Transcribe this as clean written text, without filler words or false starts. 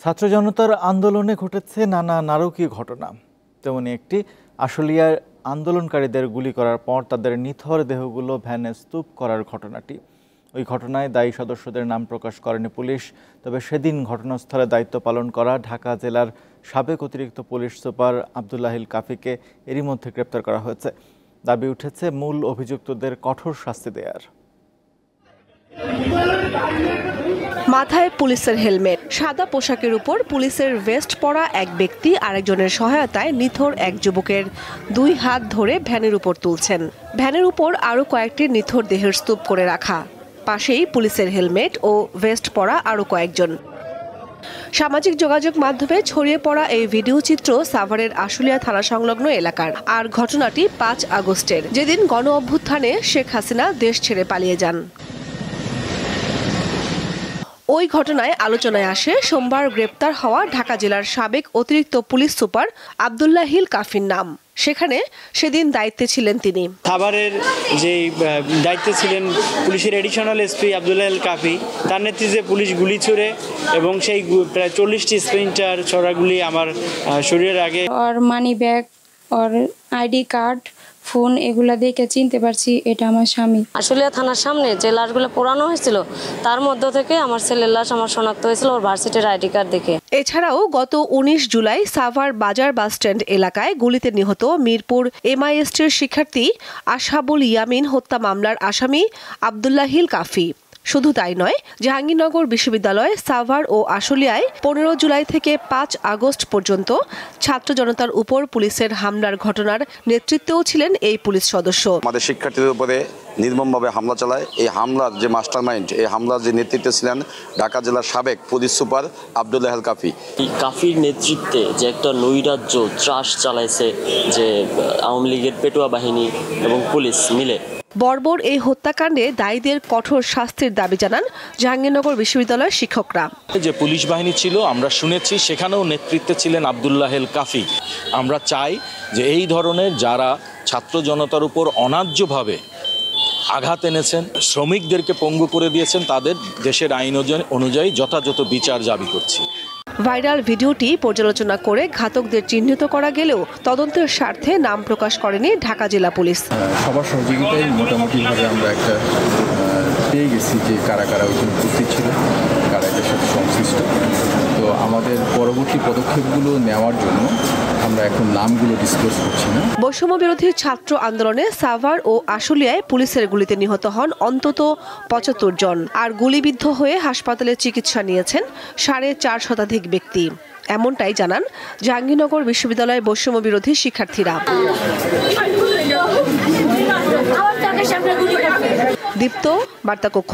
ছাত্র জনতার আন্দোলনে ঘটেছে নানা নারকীয় ঘটনা। তেমনি একটি আশুলিয়ার আন্দোলনকারীদের গুলি করার পর তাদের নিথর দেহগুলো ভ্যানে স্তূপ করার ঘটনাটি। ওই ঘটনায় দায়ী সদস্যদের নাম প্রকাশ করেনি পুলিশ। তবে সেদিন ঘটনাস্থলে দায়িত্ব পালন করা ঢাকা জেলার সাবেক অতিরিক্ত পুলিশ সুপার আবদুল্লাহিল কাফিকে এরই মধ্যে গ্রেপ্তার করা হয়েছে। দাবি উঠেছে মূল অভিযুক্তদের কঠোর শাস্তি দেওয়ার। মাথায় পুলিশের হেলমেট, সাদা পোশাকের উপর পুলিশের ভেস্ট পরা এক ব্যক্তি আরেকজনের সহায়তায় নিথর এক যুবকের দুই হাত ধরে ভ্যানের উপর তুলছেন। ভ্যানের উপর আরও কয়েকটি নিথর দেহের স্তূপ করে রাখা, পাশেই পুলিশের হেলমেট ও ভেস্ট পরা আরও কয়েকজন। সামাজিক যোগাযোগ মাধ্যমে ছড়িয়ে পড়া এই ভিডিও চিত্র সাভারের আশুলিয়া থানা সংলগ্ন এলাকার। আর ঘটনাটি 5 আগস্টের, যেদিন গণ অভ্যুত্থানে শেখ হাসিনা দেশ ছেড়ে পালিয়ে যান। ওই ঘটনায় আলোচনায় আসে সোমবার গ্রেপ্তার হওয়া ঢাকা জেলার সাবেক অতিরিক্ত পুলিশ সুপার আবদুল্লাহিল কাফির নাম। সেখানে সেদিন দায়িত্বে ছিলেন তিনি। সাভারের যে দায়িত্বে ছিলেন পুলিশের এডিশনাল এসপি আবদুল্লাহিল কাফি, তার নেতৃত্বে পুলিশ গুলি ছুড়ে এবং সেই প্রায় 40টি স্প্লিন্টার ছড়াগুলি আমার শরীরের আগে। ওর মানি ব্যাগ, ওর আইডি কার্ড, ফোন এগুলা দেখে চিনতে পারছি এটা আমার স্বামী। আশুলিয়া থানার সামনে যে লাশগুলো পোড়ানো হয়েছিল তার মধ্য থেকে আমার ছেলের লাশ আমার শনাক্ত হয়েছিল ওর ভার্সিটির আইডি কার্ড দেখে। এছাড়াও গত 19 জুলাই সাভার বাজার বাসস্ট্যান্ড এলাকায় গুলিতে নিহত মিরপুর MISTর শিক্ষার্থী আসহাবুল ইয়ামিন হত্যা মামলার আসামি আবদুল্লাহিল কাফি। শুধু তাই নয়, জাহাঙ্গীরনগর বিশ্ববিদ্যালয় সাভার ও আশুলিয়ায় 15 জুলাই থেকে 5 আগস্ট পর্যন্ত ছাত্র জনতার উপর পুলিশের হামলার ঘটনার নেতৃত্বেও ছিলেন এই পুলিশ সদস্য। আমাদের শিক্ষার্থীদের উপরে নির্মমভাবে হামলা চালায়। এই হামলার যে মাস্টারমাইন্ড, এই হামলার যে নেতৃত্বে ছিলেন ঢাকা জেলার সাবেক পুলিশ সুপার আবদুল্লাহিল কাফি। এই কাফির নেতৃত্বে যে একটা নৈরাজ্য ত্রাস চালাইছে যে আওয়ামী লীগের পেটুয়া বাহিনী এবং পুলিশ মিলে, বর্বর এই হত্যাকাণ্ডে দায়ীদের কঠোর শাস্তির দাবি জানান জাহাঙ্গীরনগর বিশ্ববিদ্যালয়ের শিক্ষকরা। যে পুলিশ বাহিনী ছিল আমরা শুনেছি, সেখানেও নেতৃত্বে ছিলেন আবদুল্লাহিল কাফি। আমরা চাই যে এই ধরনের যারা ছাত্র জনতার উপর অন্যায্যভাবে আঘাত এনেছেন, শ্রমিকদেরকে পঙ্গু করে দিয়েছেন, তাদের দেশের আইন অনুযায়ী যথাযথ বিচার দাবি করছি। ভাইরাল ভিডিওটি পর্যালোচনা করে ঘাতকদের চিহ্নিত করা গেলেও তদন্তের স্বার্থে নাম প্রকাশ করেনি ঢাকা জেলা পুলিশ। সবার সহযোগিতায় মোটামুটিভাবে আমরা একটা পেয়ে গেছি যে কারা কারা ওইখানে উপস্থিত ছিল, কারা এটার সাথে সংশ্লিষ্ট। তো আমাদের পরবর্তী পদক্ষেপগুলো নেওয়ার জন্য আমরা এখন নামগুলো ডিসক্লোজ করছি না। বৈষম্য বিরোধী ছাত্র আন্দোলনে সাভার ও আশুলিয়ায় পুলিশের গুলিতে নিহত হন অন্তত 75 জন, আর গুলিবিদ্ধ হয়ে হাসপাতালে চিকিৎসা নিয়েছেন 4.5 শতাধিক ব্যক্তি। এমনটাই জানান জাহাঙ্গীরনগর বিশ্ববিদ্যালয়ের বৈষম্য বিরোধী শিক্ষার্থীরা। দীপ্ত, বার্তা কক্ষ।